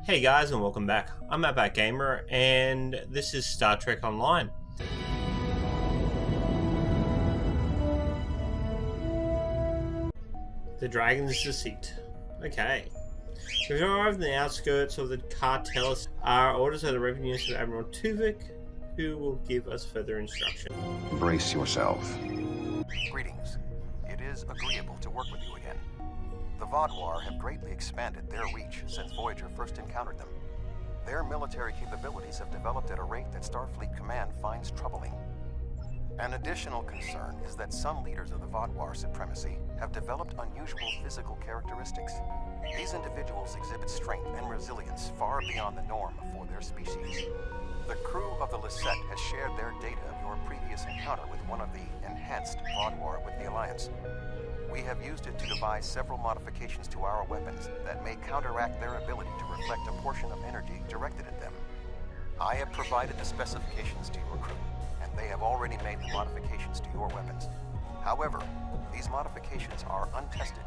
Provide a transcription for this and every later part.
Hey guys, and welcome back. I'm Outback Gamer, and this is Star Trek Online. The Dragon's Deceit. Okay. We've arrived in the outskirts of the cartel. Our orders are the revenues of Admiral Tuvok, who will give us further instruction. Brace yourself. Greetings. It is agreeable to work with you again. The Vaadwaur have greatly expanded their reach since Voyager first encountered them. Their military capabilities have developed at a rate that Starfleet Command finds troubling. An additional concern is that some leaders of the Vaadwaur supremacy have developed unusual physical characteristics. These individuals exhibit strength and resilience far beyond the norm for their species. The crew of the Lisette has shared their data of your previous encounter with one of the enhanced Vaadwaur with the Alliance. We have used it to devise several modifications to our weapons that may counteract their ability to reflect a portion of energy directed at them. I have provided the specifications to your crew, and they have already made the modifications to your weapons. However, these modifications are untested.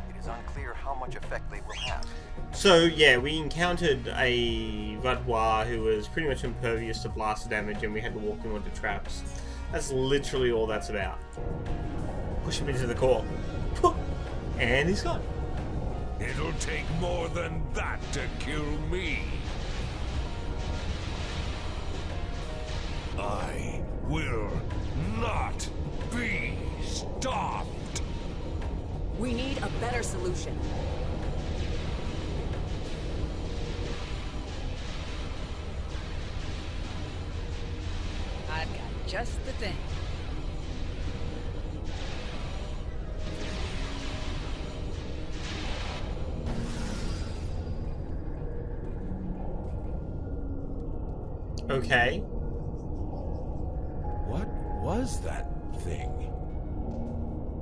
It is unclear how much effect they will have. So yeah, we encountered a Vaadwaur who was pretty much impervious to blast damage, and we had to walk him onto traps. That's literally all that's about. Push him into the core. And he's gone. It'll take more than that to kill me. I will not be stopped. We need a better solution. I've got just the thing. Okay. What was that thing?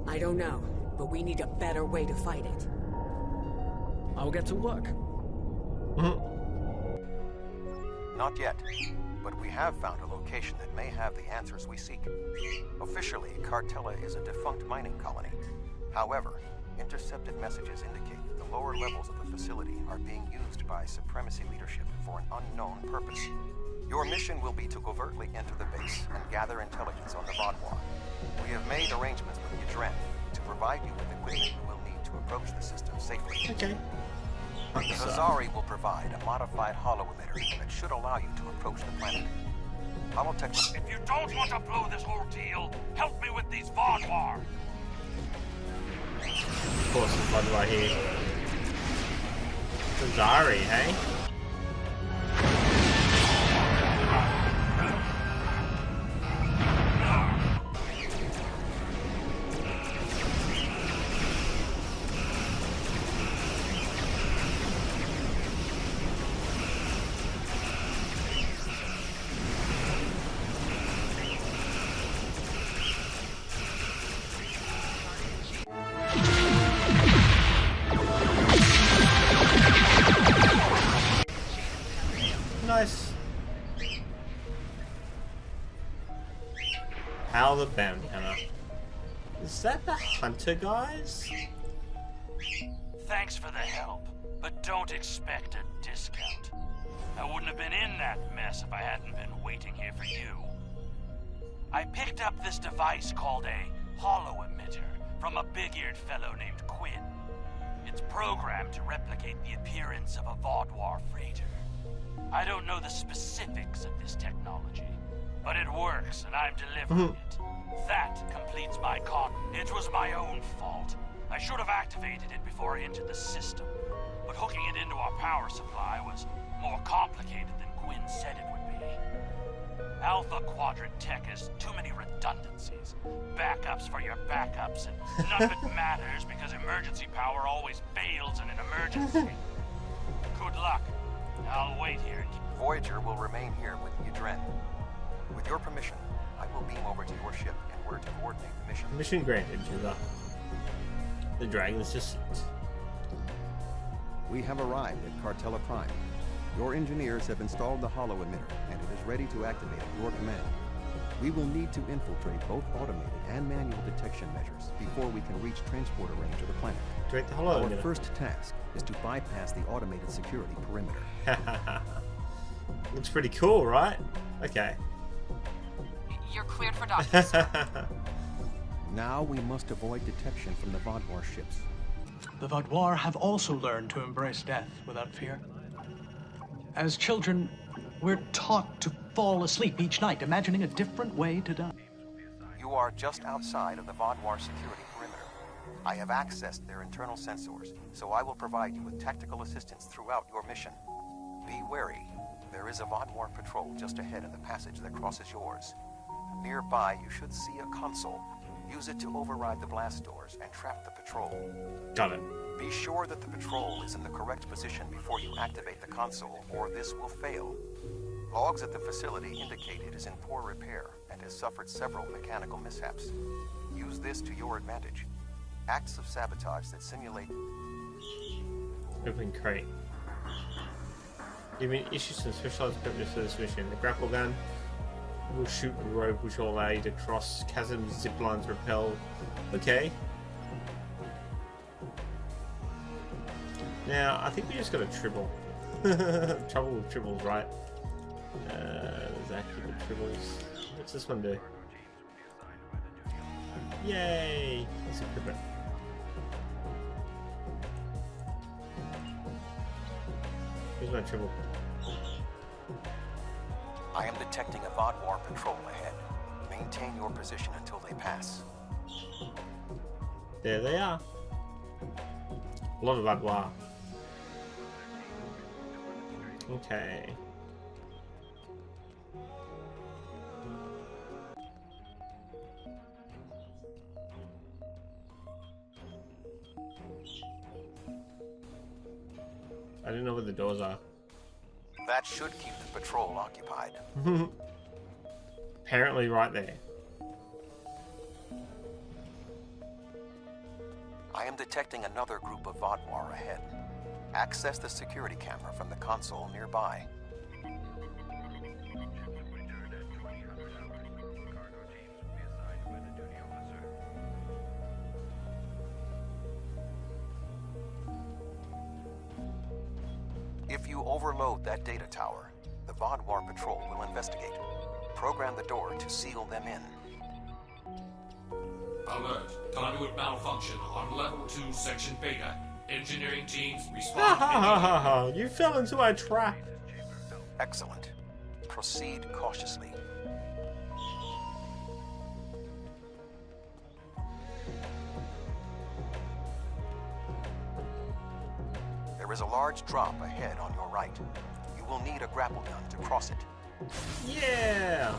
I don't know, but we need a better way to fight it. I'll get to work. Not yet, but we have found a location that may have the answers we seek. Officially, Cartella is a defunct mining colony. However, intercepted messages indicate that the lower levels of the facility are being used by Supremacy leadership for an unknown purpose. Your mission will be to covertly enter the base and gather intelligence on the Vaadwaur. We have made arrangements with Yadren to provide you with equipment you will need to approach the system safely. Okay. The Hazari will provide a modified holo-emitter that should allow you to approach the planet. Holotech. If you don't want to blow this whole deal, help me with these Vaadwaur. Of course, there's blood right here. Hazari, hey? Nice. Hal the Bounty Hunter. Is that the Hunter guys? Thanks for the help, but don't expect a discount. I wouldn't have been in that mess if I hadn't been waiting here for you. I picked up this device called a holo-emitter from a big-eared fellow named Quinn. It's programmed to replicate the appearance of a Vaadwaur freighter. I don't know the specifics of this technology, but it works and I'm delivering it. That completes my con. It was my own fault. I should have activated it before I entered the system, but hooking it into our power supply was more complicated than Quinn said it would be. Alpha Quadrant Tech has too many redundancies. Backups for your backups, and none of it matters because emergency power always fails in an emergency. Good luck. I'll wait here. Voyager will remain here with Yadren. With your permission, I will beam over to your ship in order to coordinate the mission. Mission granted to the Dragon's Deceit. We have arrived at Cartella Prime. Your engineers have installed the holo-emitter, and it is ready to activate at your command. We will need to infiltrate both automated and manual detection measures before we can reach transporter range of the planet. Direct the hollow. Our first task is to bypass the automated security perimeter. Looks pretty cool, right? Okay. You're cleared for docking. Now we must avoid detection from the Vodwar ships. The Vodwar have also learned to embrace death without fear. As children, we're taught to fall asleep each night, imagining a different way to die. You are just outside of the Vodwar security perimeter. I have accessed their internal sensors, so I will provide you with tactical assistance throughout your mission. Be wary. There is a Vodwar patrol just ahead in the passage that crosses yours. Nearby, you should see a console. Use it to override the blast doors and trap the patrol. Got it. Be sure that the patrol is in the correct position before you activate the console, or this will fail. Logs at the facility indicate it is in poor repair and has suffered several mechanical mishaps. Use this to your advantage. Acts of sabotage that simulate... Open crate. Give me issues some specialized equipment for this mission. The grapple gun will shoot a rope which will allow you to cross chasms, zip lines, rappel. Okay. Now, I think we just got a triple. Trouble with triples, right? There's actually the triples. What's this one do? Yay! Let's equip it. Here's my triple. I am detecting a Vodwar patrol ahead. Maintain your position until they pass. There they are. A lot of Vodwar. Okay. I don't know where the doors are. That should keep the patrol occupied. Apparently right there. I am detecting another group of Vodwar ahead. Access the security camera from the console nearby. If you overload that data tower, the Vodwar patrol will investigate. Program the door to seal them in. Alert. Conduit malfunction on level 2, section Beta. Engineering teams Ha respond ha ha immediately. ha ha! You fell into my trap. Excellent. Proceed cautiously. There is a large drop ahead on your right. You will need a grapple gun to cross it. Yeah.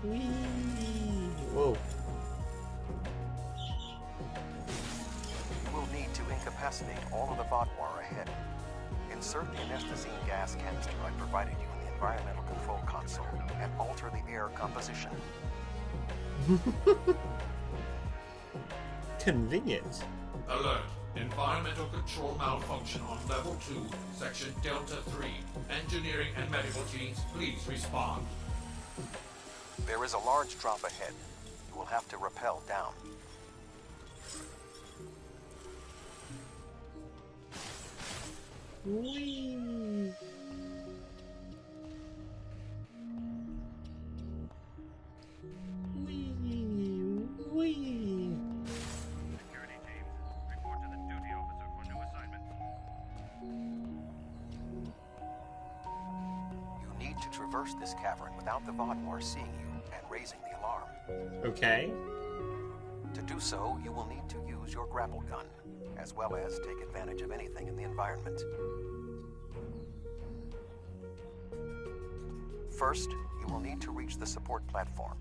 Whee. Whoa. You will need to incapacitate all of the Vodwar ahead. Insert the anesthetizine gas canister I provided you in the environmental control console and alter the air composition. Convenient. Alert. Environmental control malfunction on level 2, section Delta 3. Engineering and medical teams, please respond. There is a large drop ahead. You will have to rappel down. Whee. Whee. Whee. Security teams, report to the duty officer for new assignment. You need to traverse this cavern without the Vodwar seeing you and raising the alarm. Okay. To do so, you will need to use your grapple gun, as well as take advantage of anything in the environment. First, you will need to reach the support platform.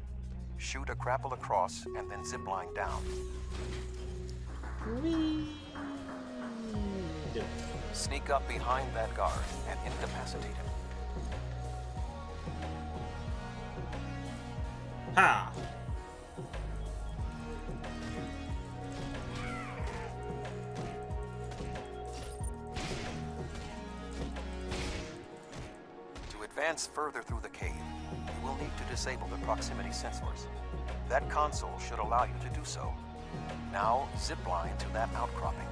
Shoot a grapple across and then zipline down. Whee. Sneak up behind that guard and incapacitate him. Ha. To advance further through the cave, you will will need to disable the proximity sensors. That console should allow you to do so. Now, zipline to that outcropping.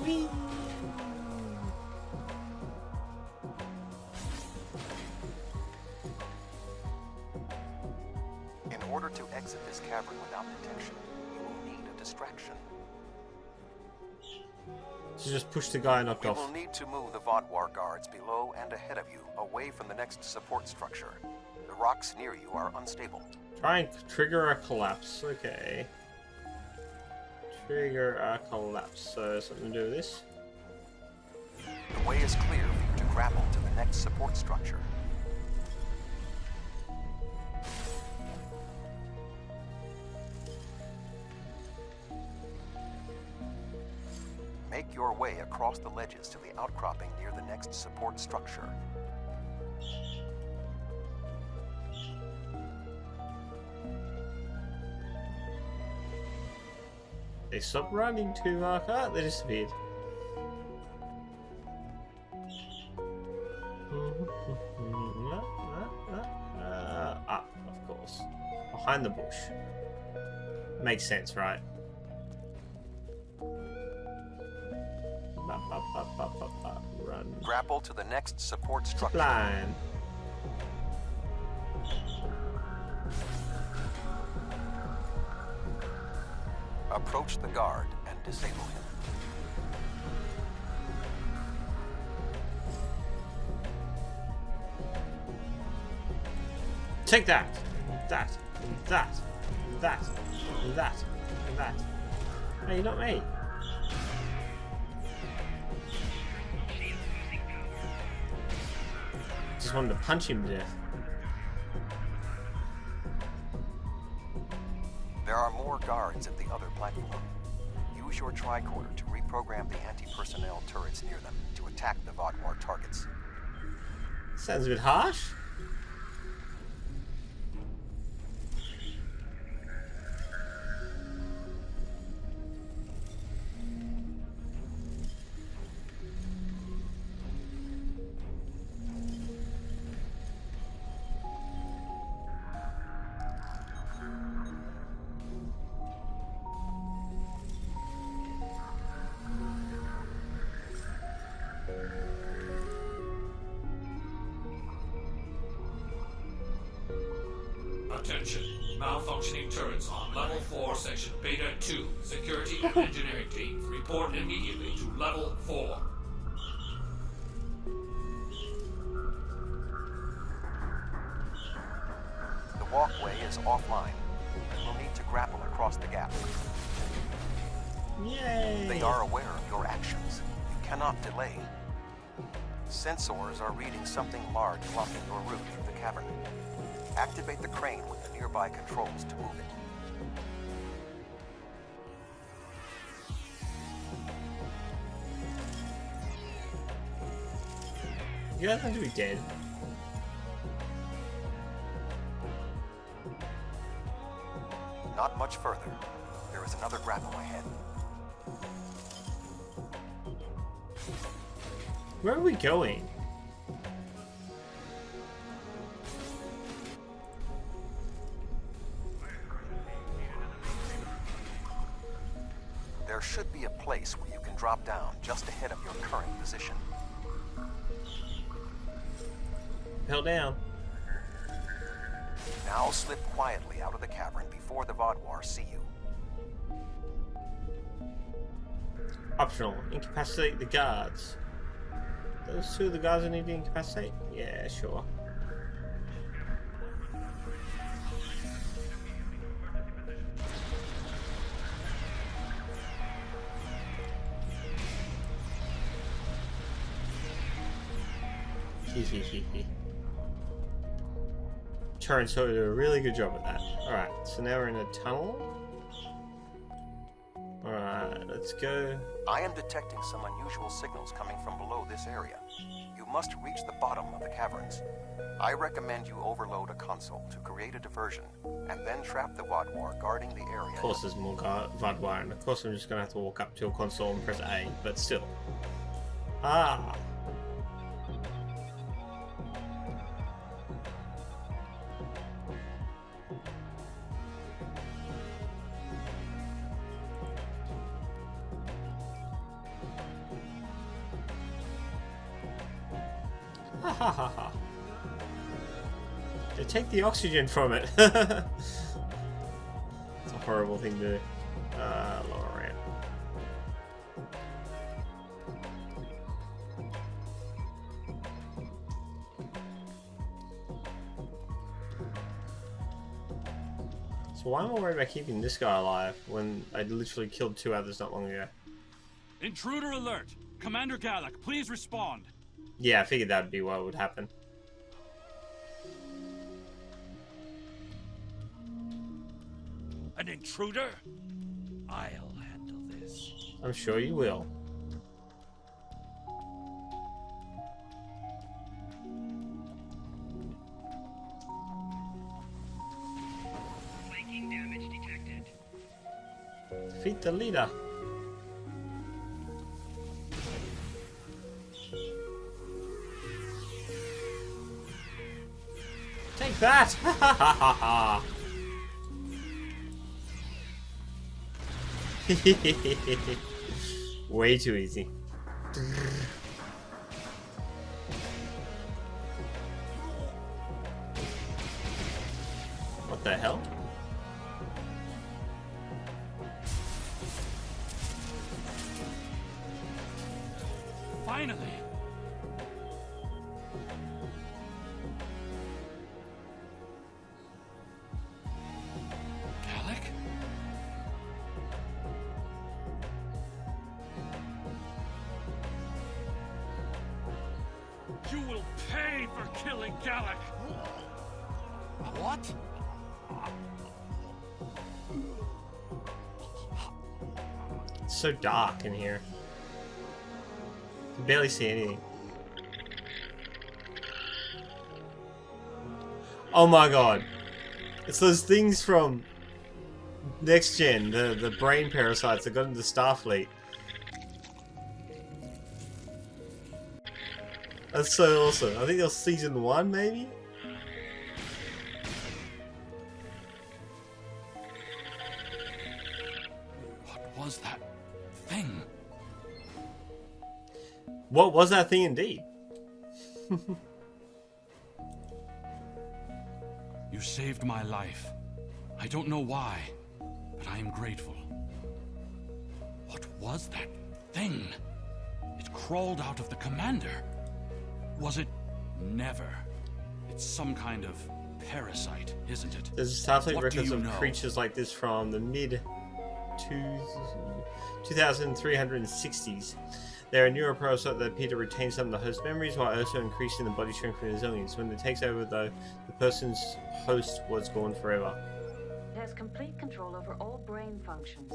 Whee! In order to exit this cavern without detection, you will need a distraction. So just push the guy knocked We off. will need to move the Vodwar guards below and ahead of you, away from the next support structure. The rocks near you are unstable. Try and trigger a collapse. Okay. Trigger a collapse. So something to do with this. The way is clear for you to grapple to the next support structure. Make your way across the ledges to the outcropping near the next support structure. They stopped running to marker. They disappeared. Of course. Behind the bush. Makes sense, right? Run. Grapple to the next support structure. Line. Approach the guard and disable him. Take that, that, that, that, that, and that. Hey, not me. Just wanted to punch him to death. There are more guards at the other platform. Use your tricorder to reprogram the anti-personnel turrets near them to attack the Vodwar targets. Sounds a bit harsh. Attention. Malfunctioning turrets on Level 4, Section Beta 2. Security and engineering teams report immediately to Level 4. The walkway is offline. You will need to grapple across the gap. Yay! They are aware of your actions. You cannot delay. Sensors are reading something large blocking your route through the cavern. Activate the crane with the nearby controls to move it. You guys have to be dead. Not much further. There is another grapple ahead. Where are we going? There should be a place where you can drop down just ahead of your current position. Hell down. Now slip quietly out of the cavern before the Vodwar see you. Optional. Incapacitate the guards. Those two of the guards I need to incapacitate? Yeah, sure. Turns so did a really good job at that. Alright, so now we're in a tunnel. Alright, let's go. I am detecting some unusual signals coming from below this area. You must reach the bottom of the caverns. I recommend you overload a console to create a diversion, and then trap the Vodwar guarding the area. Of course there's more Vodwar, and of course I'm just gonna have to walk up to a console and press A, but still. Ah! Ha ha ha ha. They take the oxygen from it. It's a horrible thing to do. Lower ramp. So why am I worried about keeping this guy alive when I literally killed 2 others not long ago? Intruder alert! Commander Gallic, please respond. Yeah, I figured that'd be what would happen. An intruder? I'll handle this. I'm sure you will. Flanking damage detected. Defeat the leader. Take that! Ha ha ha ha ha! Way too easy. What the hell? Finally! Gallic? You will pay for killing Gallic! What? It's so dark in here. I can barely see anything. Oh my god. It's those things from Next Gen, the brain parasites that got into Starfleet. That's so awesome. I think it was season 1, maybe? What was that thing? What was that thing indeed? You saved my life. I don't know why, but I am grateful. What was that thing? It crawled out of the commander. Was it? Never. It's some kind of parasite, isn't it? There's Starfleet What do records you of know? creatures like this from the mid 2360s. They're a neuroparasite that appear to retain some of the host's memories while also increasing the body strength and resilience. When it takes over, though, the person's host was gone forever. It has complete control over all brain functions.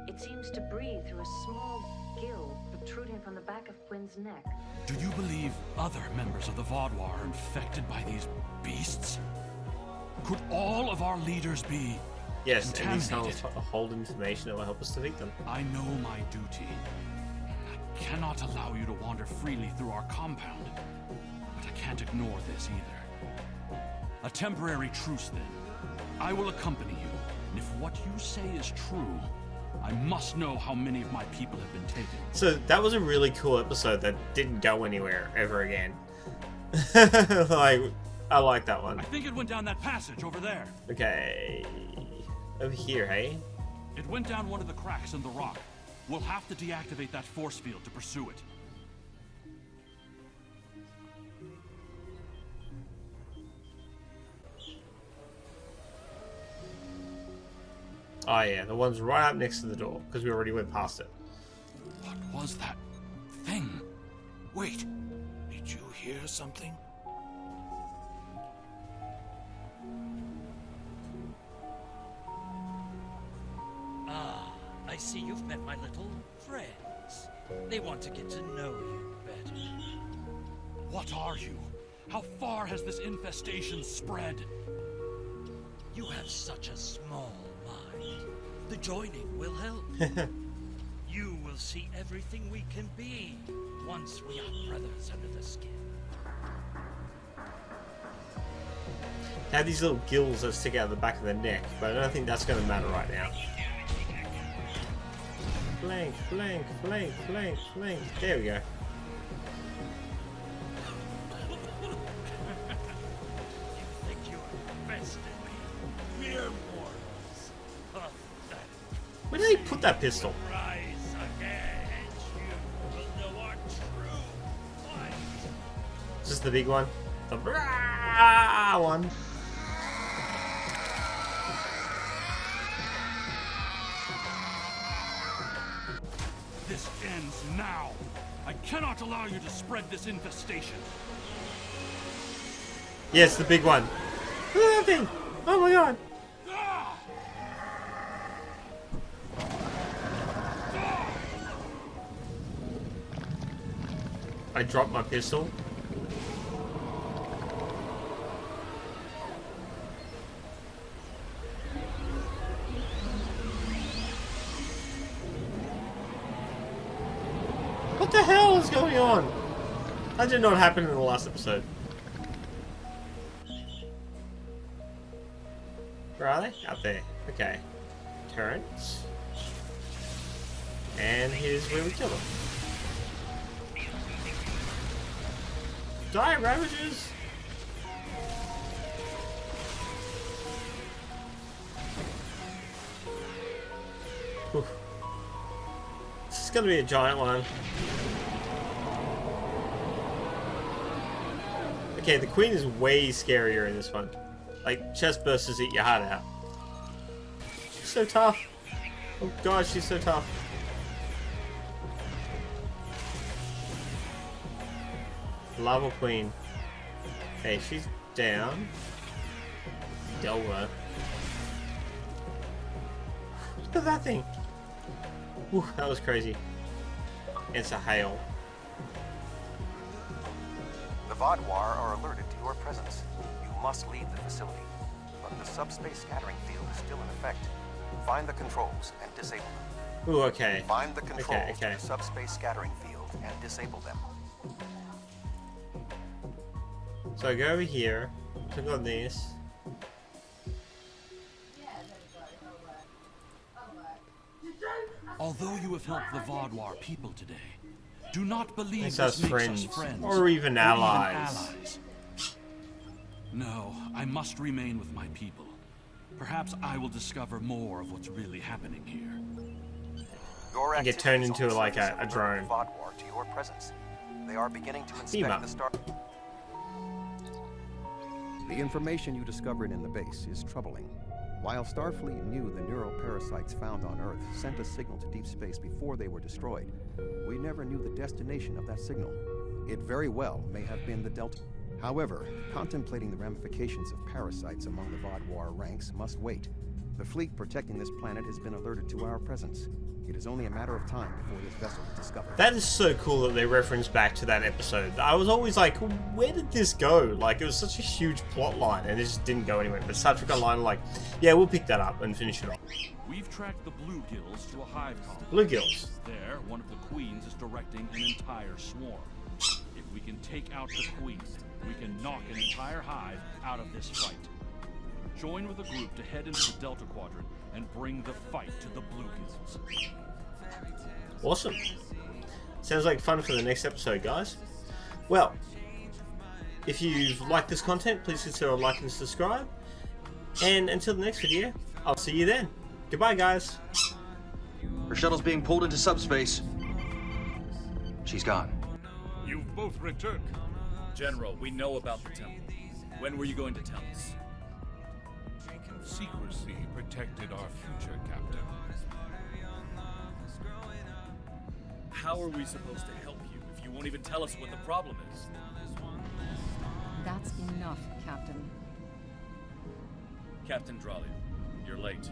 It seems to breathe through a small gill protruding from the back of Quinn's neck. Do you believe other members of the Vaudois are infected by these beasts? Could all of our leaders be Yes, and these contaminated? cells hold information that will help us defeat them. I know my duty. I cannot allow you to wander freely through our compound. But I can't ignore this either. A temporary truce, then. I will accompany you, and if what you say is true, I must know how many of my people have been taken. So that was a really cool episode that didn't go anywhere ever again. Like, I like that one. I think it went down that passage over there. Okay, over here, hey? It went down one of the cracks in the rock. We'll have to deactivate that force field to pursue it. Oh yeah, the one's right up next to the door, because we already went past it. What was that thing? Wait, did you hear something? Ah, I see you've met my little friends. They want to get to know you better. What are you? How far has this infestation spread? You have such a small mind. The joining will help. You will see everything we can be once we are brothers under the skin. They have these little gills that stick out of the back of the neck, but I don't think that's going to matter right now. Flank, flank, flank, flank, flank. There we go. mere mortals. Pathetic. Where did he put that pistol? Rise again, and you will know our true might. Is this the big one? The brah one. This ends now. I cannot allow you to spread this infestation. Yes, the big one. Look at that thing. Oh my god. I dropped my pistol. What the hell is going on? That did not happen in the last episode. Where are they? Out there. Okay. Turrets. And here's where we kill them. Die, Ravagers! Whew. This is gonna be a giant one. Okay, the Queen is way scarier in this one. Like, chest bursters eat your heart out. She's so tough. Oh god, she's so tough. Lava Queen. Okay, she's down. Delva. Look at that thing. Whew, that was crazy. It's a hail. The Vodwar are alerted to your presence. You must leave the facility. But the subspace scattering field is still in effect. Find the controls and disable them. Ooh, okay. Find the controls okay. to the subspace scattering field and disable them. So I go over here, click on this. Although you have helped the Vodwar people today, do not believe Makes this us makes friends, us friends. or even allies. No, I must remain with my people. Perhaps I will discover more of what's really happening here. Your And get turned activities into on like the surface a have drone. alerted Vodwar to your presence. They are beginning to Beam inspect up. the star. The information you discovered in the base is troubling. While Starfleet knew the neuroparasites found on Earth sent a signal to deep space before they were destroyed, we never knew the destination of that signal. It very well may have been the Delta. However, contemplating the ramifications of parasites among the Vodwar ranks must wait. The fleet protecting this planet has been alerted to our presence. It is only a matter of time before this vessel is discovered. That is so cool that they reference back to that episode. I was always like, where did this go? Like, it was such a huge plot line and it just didn't go anywhere. But Star Trek Online like, yeah, we'll pick that up and finish it off. We've tracked the bluegills to a hive colony. Bluegills. There, one of the queens is directing an entire swarm. If we can take out the queen, we can knock an entire hive out of this fight. Join with a group to head into the Delta Quadrant and bring the fight to the bluegills. Awesome. Sounds like fun for the next episode, guys. Well, if you've liked this content, please consider liking and subscribe. And until the next video, I'll see you then. Goodbye, guys. Her shuttle's being pulled into subspace. She's gone. You've both returned. General, we know about the temple. When were you going to tell us? Secrecy protected our future, Captain. How are we supposed to help you if you won't even tell us what the problem is? That's enough, Captain. Captain Dralia, you're late.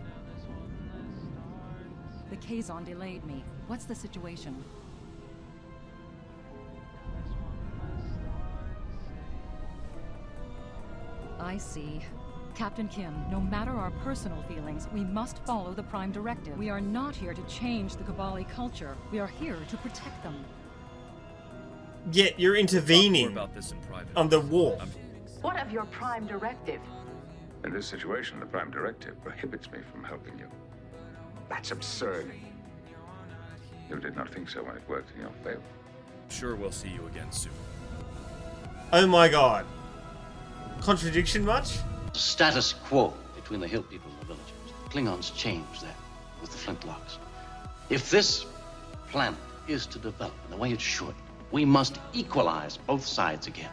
The Kazon delayed me. What's the situation? I see. Captain Kim, no matter our personal feelings, we must follow the Prime Directive. We are not here to change the Kobali culture. We are here to protect them. Yet you're intervening about this in private. on the war. What of your Prime Directive? In this situation, the Prime Directive prohibits me from helping you. That's absurd. You did not think so when it worked in your favor. Sure, we'll see you again soon. Oh my god. Contradiction much? Status quo. It between the hill people and the villagers. Klingons changed that with the flintlocks. If this planet is to develop in the way it should, we must equalize both sides again.